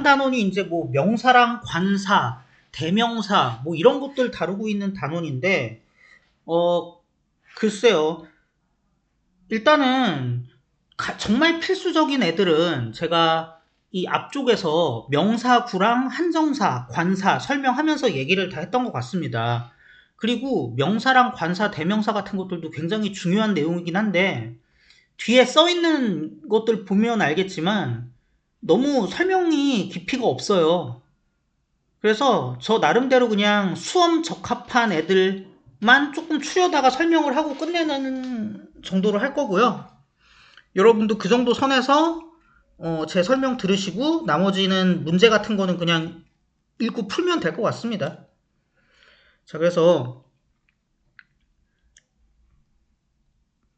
단원이 이제 뭐 명사랑 관사, 대명사 뭐 이런 것들 다루고 있는 단원인데 글쎄요. 일단은 정말 필수적인 애들은 제가 이 앞쪽에서 명사구랑 한정사, 관사 설명하면서 얘기를 다 했던 것 같습니다. 그리고 명사랑 관사, 대명사 같은 것들도 굉장히 중요한 내용이긴 한데 뒤에 써 있는 것들 보면 알겠지만 너무 설명이 깊이가 없어요. 그래서 저 나름대로 그냥 수험 적합한 애들만 조금 추려다가 설명을 하고 끝내는 정도로 할 거고요. 여러분도 그 정도 선에서 제 설명 들으시고 나머지는 문제 같은 거는 그냥 읽고 풀면 될 것 같습니다. 자, 그래서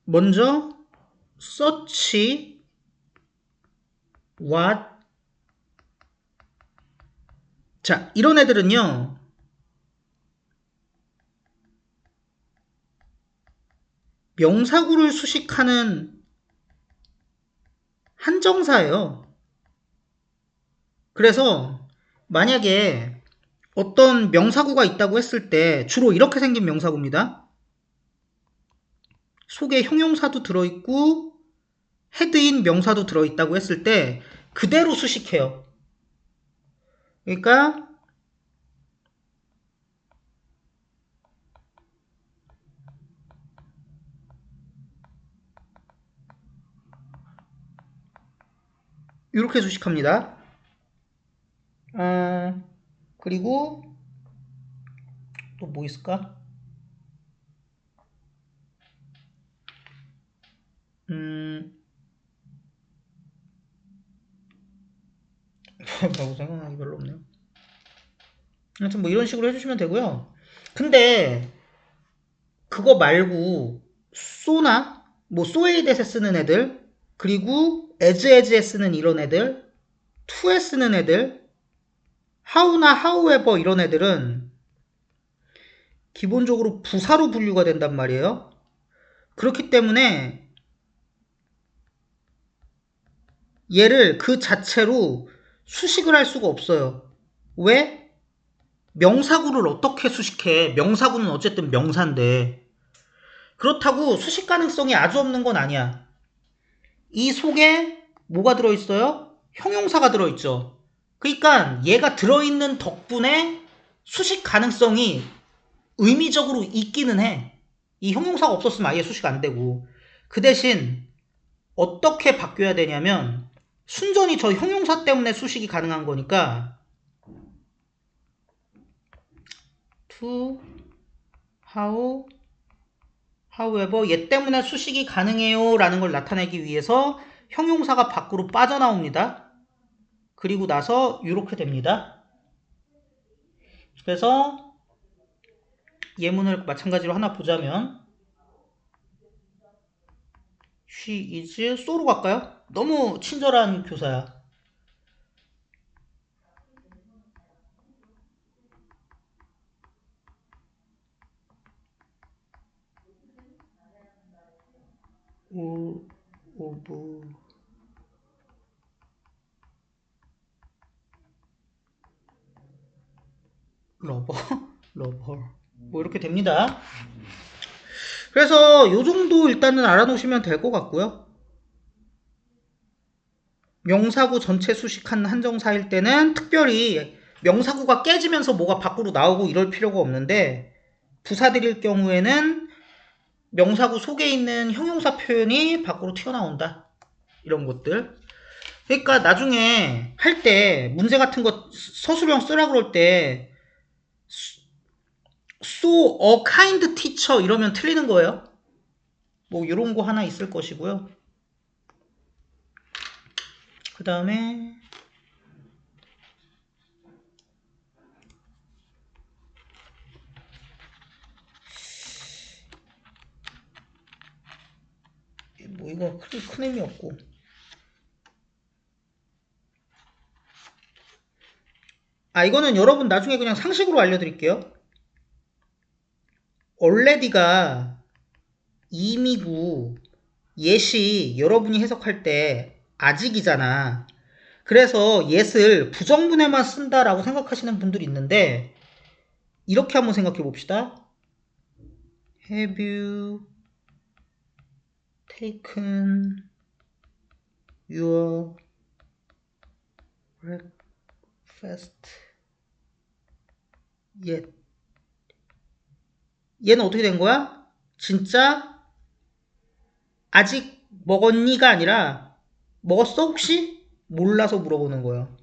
먼저 search what 자, 이런 애들은요. 명사구를 수식하는 한정사예요. 그래서 만약에 어떤 명사구가 있다고 했을 때 주로 이렇게 생긴 명사구입니다. 속에 형용사도 들어있고 헤드인 명사도 들어있다고 했을 때 그대로 수식해요. 그러니까 이렇게 수식합니다. 그리고 또 뭐 있을까? 라고 생각하기 별로 없네요. 하여튼 뭐 이런 식으로 해주시면 되고요. 근데 그거 말고 쏘나 뭐 쏘에 대해서 쓰는 애들 그리고 as에 쓰는 이런 애들 to에 쓰는 애들 how나 however 이런 애들은 기본적으로 부사로 분류가 된단 말이에요. 그렇기 때문에 얘를 그 자체로 수식을 할 수가 없어요. 왜? 명사구를 어떻게 수식해? 명사구는 어쨌든 명사인데 그렇다고 수식 가능성이 아주 없는 건 아니야. 이 속에 뭐가 들어있어요? 형용사가 들어있죠. 그러니까 얘가 들어있는 덕분에 수식 가능성이 의미적으로 있기는 해. 이 형용사가 없었으면 아예 수식 안 되고. 그 대신 어떻게 바뀌어야 되냐면 순전히 저 형용사 때문에 수식이 가능한 거니까 to, how, however 얘 때문에 수식이 가능해요 라는 걸 나타내기 위해서 형용사가 밖으로 빠져나옵니다. 그리고 나서 이렇게 됩니다. 그래서 예문을 마찬가지로 하나 보자면 she is so로 갈까요? 너무 친절한 교사야. 오브 러버 러버 뭐 이렇게 됩니다. 그래서 요 정도 일단은 알아놓으시면 될 것 같고요. 명사구 전체 수식한 한정사일 때는 특별히 명사구가 깨지면서 뭐가 밖으로 나오고 이럴 필요가 없는데 부사들일 경우에는 명사구 속에 있는 형용사 표현이 밖으로 튀어나온다. 이런 것들. 그러니까 나중에 할 때 문제 같은 거 서술형 쓰라 그럴 때 so a kind teacher 이러면 틀리는 거예요. 뭐 이런 거 하나 있을 것이고요. 그 다음에 뭐 이거 큰 의미 없고 이거는 여러분 나중에 그냥 상식으로 알려드릴게요. already가 이미고 예시 여러분이 해석할 때 아직이잖아. 그래서 yes을 부정문에만 쓴다라고 생각하시는 분들이 있는데 이렇게 한번 생각해 봅시다. Have you taken your breakfast yet? 얘는 어떻게 된 거야? 진짜 아직 먹었니가 아니라 먹었어 혹시? 몰라서 물어보는 거예요.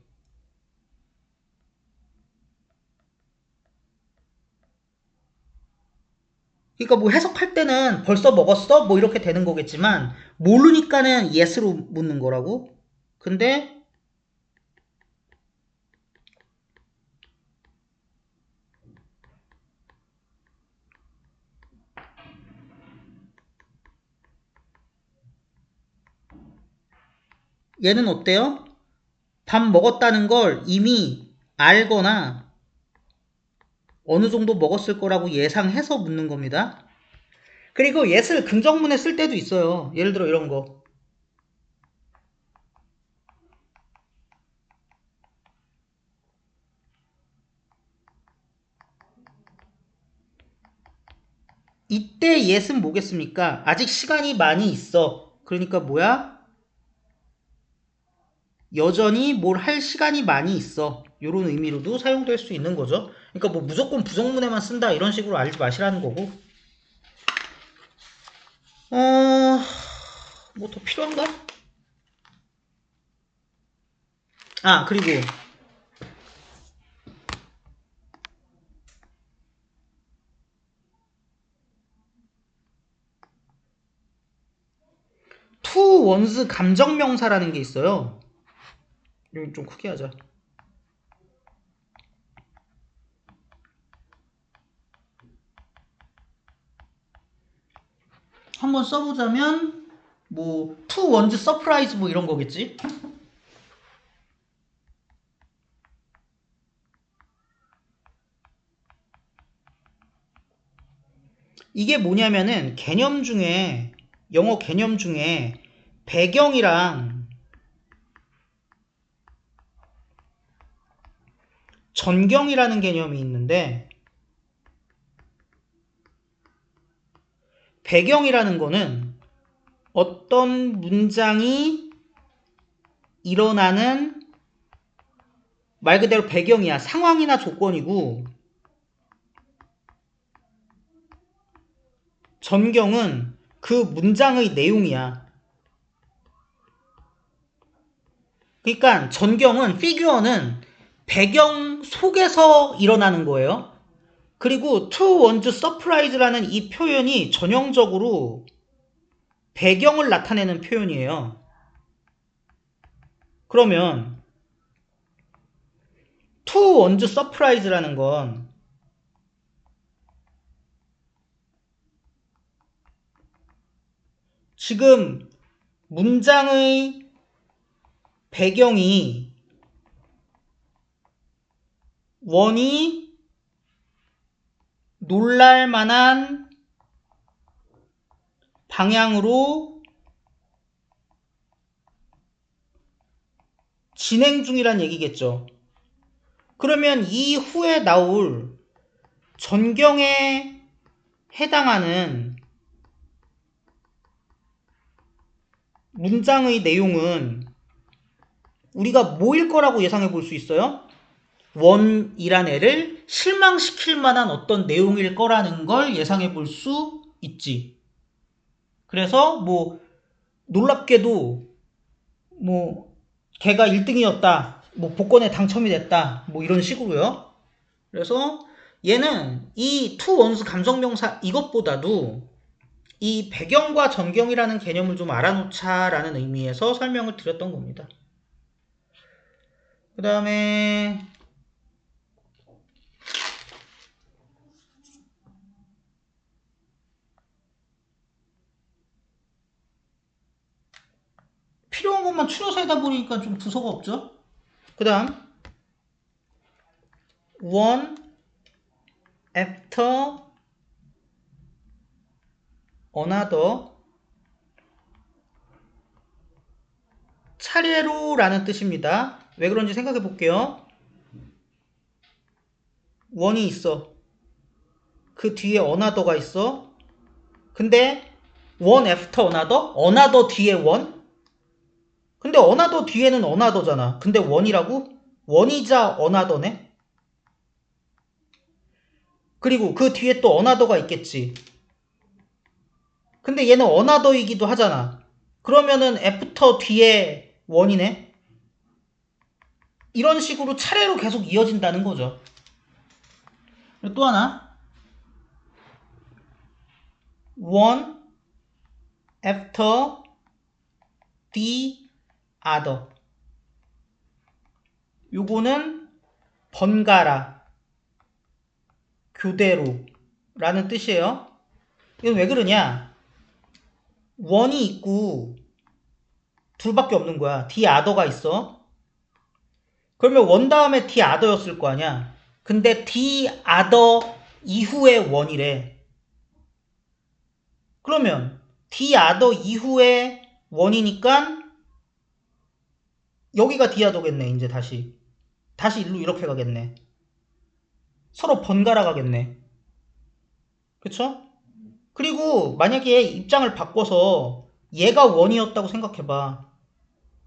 그러니까 뭐 해석할 때는 벌써 먹었어? 뭐 이렇게 되는 거겠지만 모르니까는 yes로 묻는 거라고. 근데 얘는 어때요? 밥 먹었다는 걸 이미 알거나 어느 정도 먹었을 거라고 예상해서 묻는 겁니다. 그리고 yes를 긍정문에 쓸 때도 있어요. 예를 들어 이런 거. 이때 yes는 뭐겠습니까? 아직 시간이 많이 있어. 그러니까 뭐야? 여전히 뭘 할 시간이 많이 있어. 이런 의미로도 사용될 수 있는 거죠. 그러니까 뭐 무조건 부정문에만 쓴다 이런 식으로 알지 마시라는 거고. 뭐 더 필요한가? 아, 그리고 to one's 감정명사라는 게 있어요. 여기 좀 크게 하자. 한번 써보자면 뭐 to one's surprise 뭐 이런 거겠지? 이게 뭐냐면은 개념 중에 영어 개념 중에 배경이랑 전경이라는 개념이 있는데 배경이라는 거는 어떤 문장이 일어나는 말 그대로 배경이야. 상황이나 조건이고 전경은 그 문장의 내용이야. 그러니까 전경은 피규어는 배경 속에서 일어나는 거예요. 그리고 to one's surprise라는 이 표현이 전형적으로 배경을 나타내는 표현이에요. 그러면 to one's surprise라는 건 지금 문장의 배경이 원이 놀랄만한 방향으로 진행 중이란 얘기겠죠. 그러면 이후에 나올 전경에 해당하는 문장의 내용은 우리가 뭐일 거라고 예상해 볼 수 있어요? 원이란 애를 실망시킬 만한 어떤 내용일 거라는 걸 예상해 볼 수 있지. 그래서 뭐 놀랍게도 뭐 걔가 1등이었다. 뭐 복권에 당첨이 됐다. 뭐 이런 식으로요. 그래서 얘는 이 to once 감정명사 이것보다도 이 배경과 전경이라는 개념을 좀 알아놓자라는 의미에서 설명을 드렸던 겁니다. 그 다음에 필요한 것만 추려서 하다 보니까 좀 두서가 없죠? 그 다음 one after another 차례로 라는 뜻입니다. 왜 그런지 생각해 볼게요. 원이 있어. 그 뒤에 어나더가 있어. 근데 원 애프터 어나더? 어나더 뒤에 원? 근데 어나더 뒤에는 어나더잖아. 근데 원이라고? 원이자 어나더네? 그리고 그 뒤에 또 어나더가 있겠지. 근데 얘는 어나더이기도 하잖아. 그러면은 애프터 뒤에 원이네? 이런 식으로 차례로 계속 이어진다는 거죠. 또 하나. one after the other. 요거는 번갈아, 교대로 라는 뜻이에요. 이건 왜 그러냐? 원이 있고 둘밖에 없는 거야. the other가 있어. 그러면 원 다음에 the other였을 거 아니야. 근데 the other 이후에 원이래. 그러면 the other 이후에 원이니까 여기가 the other겠네. 이제 다시 일로 이렇게 가겠네. 서로 번갈아 가겠네. 그쵸? 그리고 만약에 입장을 바꿔서 얘가 원이었다고 생각해봐.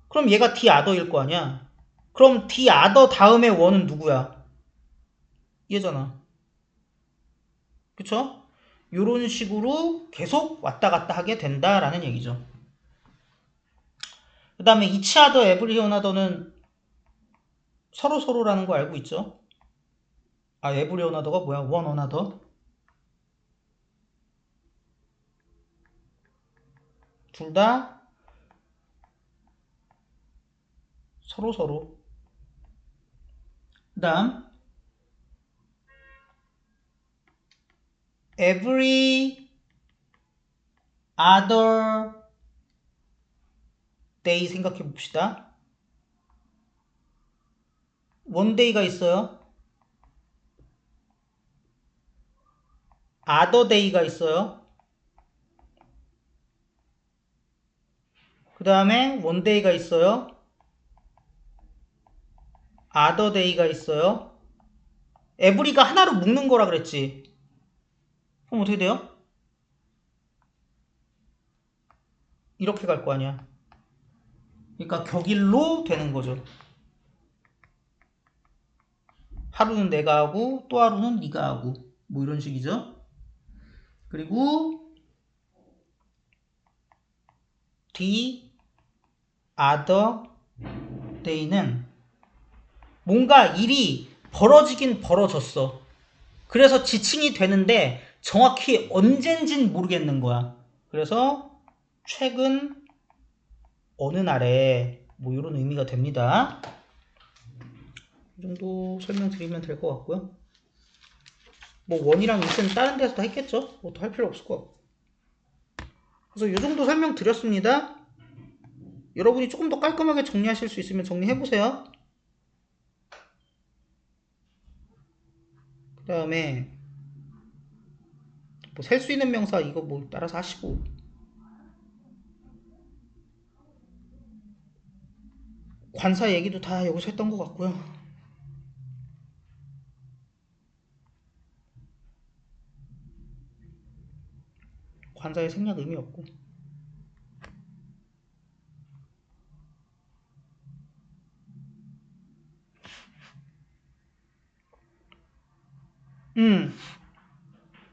그럼 얘가 the other일 거 아니야. 그럼 the other 다음에 원은 누구야? 얘잖아. 그쵸? 요런 식으로 계속 왔다 갔다 하게 된다라는 얘기죠. 그 다음에 each other, every another는 서로라는 거 알고 있죠? 아, every another가 뭐야? one another? 둘 다 서로. 그 다음 every other day 생각해 봅시다. one day가 있어요. other day가 있어요. 그 다음에 one day가 있어요. other day가 있어요. every가 하나로 묶는 거라 그랬지. 그럼 어떻게 돼요? 이렇게 갈 거 아니야. 그러니까 격일로 되는 거죠. 하루는 내가 하고 또 하루는 네가 하고 뭐 이런 식이죠. 그리고 the other day는 뭔가 일이 벌어지긴 벌어졌어. 그래서 지칭이 되는데 정확히 언젠진 모르겠는 거야. 그래서 최근 어느 날에 뭐 이런 의미가 됩니다. 이 정도 설명드리면 될 것 같고요. 뭐 원이랑 이스는 다른 데서 다 했겠죠? 뭐 더 할 필요 없을 것 같고. 그래서 이 정도 설명드렸습니다. 여러분이 조금 더 깔끔하게 정리하실 수 있으면 정리해보세요. 그 다음에 뭐 셀 수 있는 명사 이거 뭐 따라서 하시고, 관사 얘기도 다 여기서 했던 것 같고요. 관사의 생략 의미 없고.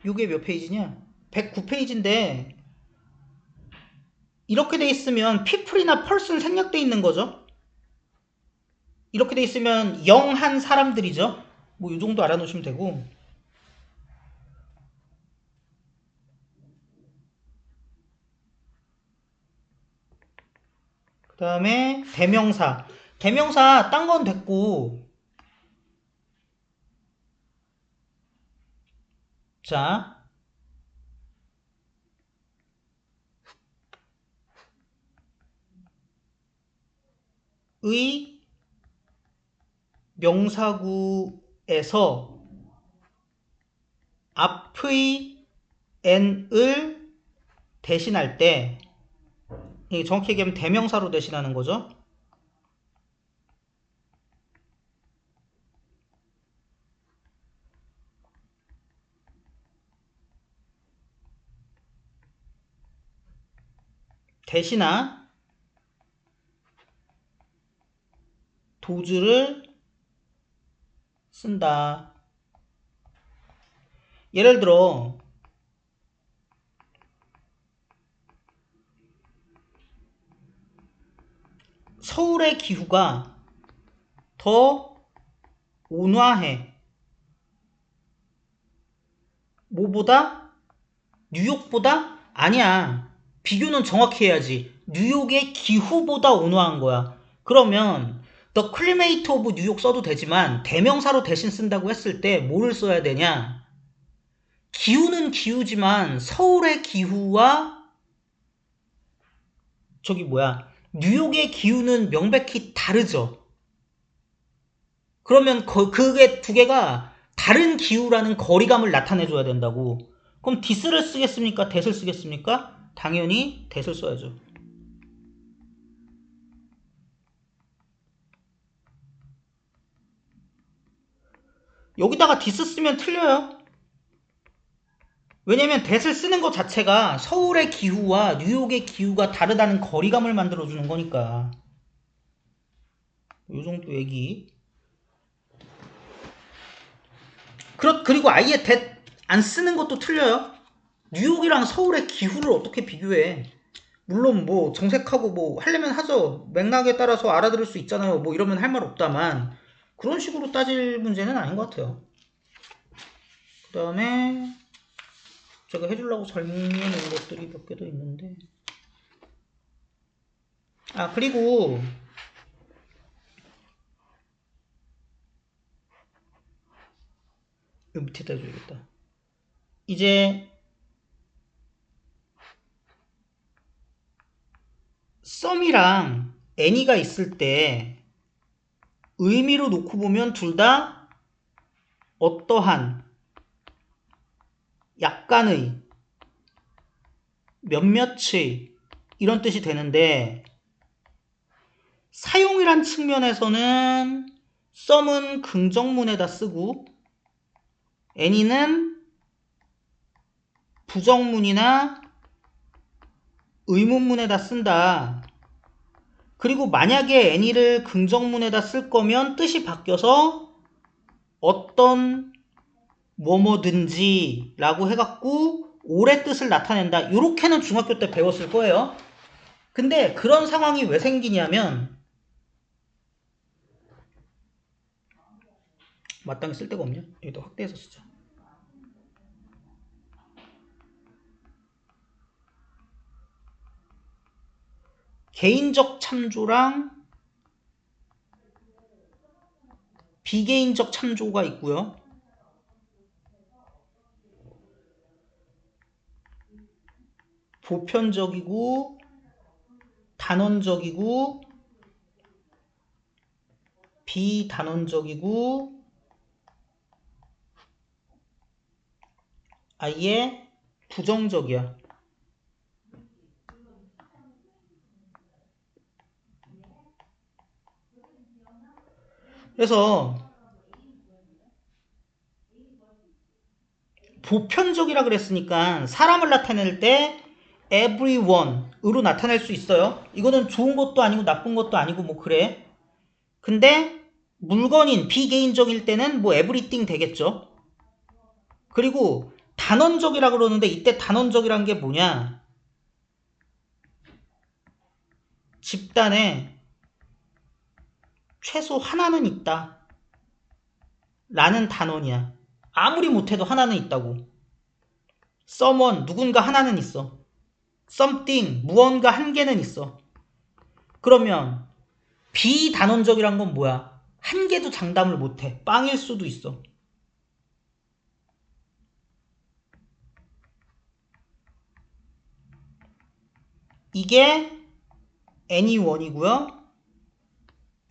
요게 몇 페이지냐? 109페이지인데 이렇게 돼 있으면 people이나 person 생략돼 있는 거죠. 이렇게 돼 있으면 영한 사람들이죠. 뭐 이 정도 알아놓으시면 되고. 그 다음에 대명사. 대명사 딴 건 됐고. 자, 의 명사구에서 앞의 n을 대신할 때, 정확히 얘기하면 대명사로 대신하는 거죠. 대시나 도즈를 쓴다. 예를 들어 서울의 기후가 더 온화해. 뭐보다? 뉴욕보다? 아니야. 비교는 정확히 해야지. 뉴욕의 기후보다 온화한 거야. 그러면 The Climate of 뉴욕 써도 되지만 대명사로 대신 쓴다고 했을 때 뭐를 써야 되냐? 기후는 기후지만 서울의 기후와 뉴욕의 기후는 명백히 다르죠. 그러면 그게 두 개가 다른 기후라는 거리감을 나타내줘야 된다고. 그럼 this를 쓰겠습니까? that을 쓰겠습니까? 당연히 that을 써야죠. 여기다가 this 쓰면 틀려요. 왜냐면 that을 쓰는 것 자체가 서울의 기후와 뉴욕의 기후가 다르다는 거리감을 만들어주는 거니까. 요 정도 얘기. 그리고 아예 that 안 쓰는 것도 틀려요. 뉴욕이랑 서울의 기후를 어떻게 비교해. 물론 뭐 정색하고 뭐 하려면 하죠. 맥락에 따라서 알아들을 수 있잖아요. 뭐 이러면 할 말 없다만 그런 식으로 따질 문제는 아닌 것 같아요. 그 다음에 제가 해주려고 설명해 놓은 것들이 몇 개 더 있는데 그리고 이 밑에다 해줘야겠다. 이제 썸이랑 애니가 있을 때 의미로 놓고 보면 둘 다 어떠한 약간의 몇몇의 이런 뜻이 되는데 사용이란 측면에서는 썸은 긍정문에다 쓰고 애니는 부정문이나 의문문에다 쓴다. 그리고 만약에 애니를 긍정문에다 쓸 거면 뜻이 바뀌어서 어떤 뭐뭐든지 라고 해갖고 올해 뜻을 나타낸다. 요렇게는 중학교 때 배웠을 거예요. 근데 그런 상황이 왜 생기냐면 마땅히 쓸 데가 없냐? 여기다 확대해서 쓰자. 개인적 참조랑 비개인적 참조가 있고요. 보편적이고 단원적이고 비단원적이고 아예 부정적이야. 그래서 보편적이라 그랬으니까 사람을 나타낼 때 everyone으로 나타낼 수 있어요. 이거는 좋은 것도 아니고 나쁜 것도 아니고 뭐 그래. 근데 물건인 비개인적일 때는 뭐 everything 되겠죠. 그리고 단원적이라 그러는데 이때 단원적이란 게 뭐냐? 집단에 최소 하나는 있다 라는 단원이야. 아무리 못해도 하나는 있다고. someone 누군가 하나는 있어. something 무언가 한 개는 있어. 그러면 비단원적이란 건 뭐야? 한 개도 장담을 못해. 빵일 수도 있어. 이게 anyone이고요.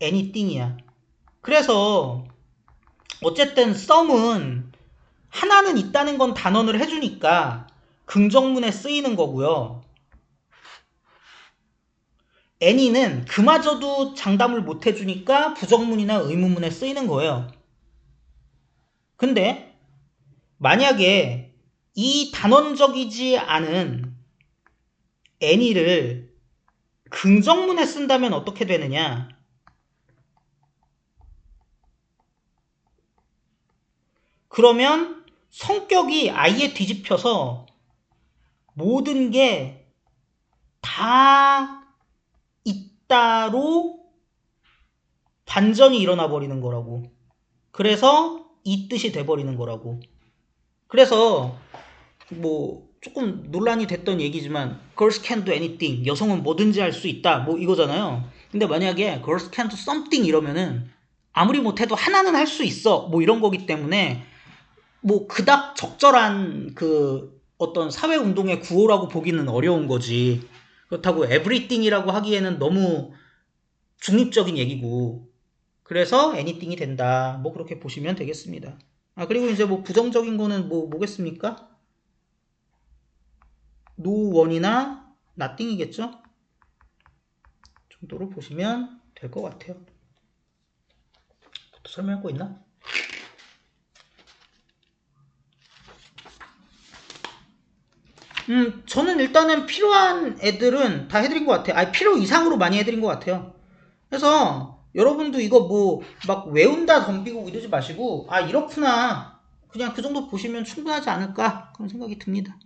anything이야. 그래서 어쨌든 some은 하나는 있다는 건 단언을 해주니까 긍정문에 쓰이는 거고요. any는 그마저도 장담을 못 해주니까 부정문이나 의문문에 쓰이는 거예요. 근데 만약에 이 단언적이지 않은 any를 긍정문에 쓴다면 어떻게 되느냐? 그러면 성격이 아예 뒤집혀서 모든 게 다 있다로 반전이 일어나 버리는 거라고. 그래서 이 뜻이 돼버리는 거라고. 그래서 뭐 조금 논란이 됐던 얘기지만 girls can do anything, 여성은 뭐든지 할 수 있다, 뭐 이거잖아요. 근데 만약에 girls can do something 이러면은 아무리 못해도 하나는 할 수 있어, 뭐 이런 거기 때문에 뭐 그닥 적절한 그 어떤 사회운동의 구호라고 보기는 어려운 거지. 그렇다고 everything이라고 하기에는 너무 중립적인 얘기고, 그래서 anything이 된다, 뭐 그렇게 보시면 되겠습니다. 아, 그리고 이제 뭐 부정적인 거는 뭐겠습니까? no one이나 nothing이겠죠? 정도로 보시면 될 것 같아요. 또 설명할 거 있나? 저는 일단은 필요한 애들은 다 해드린 것 같아요. 아니, 필요 이상으로 많이 해드린 것 같아요. 그래서 여러분도 이거 뭐 막 외운다 덤비고 이러지 마시고, 아, 이렇구나, 그냥 그 정도 보시면 충분하지 않을까, 그런 생각이 듭니다.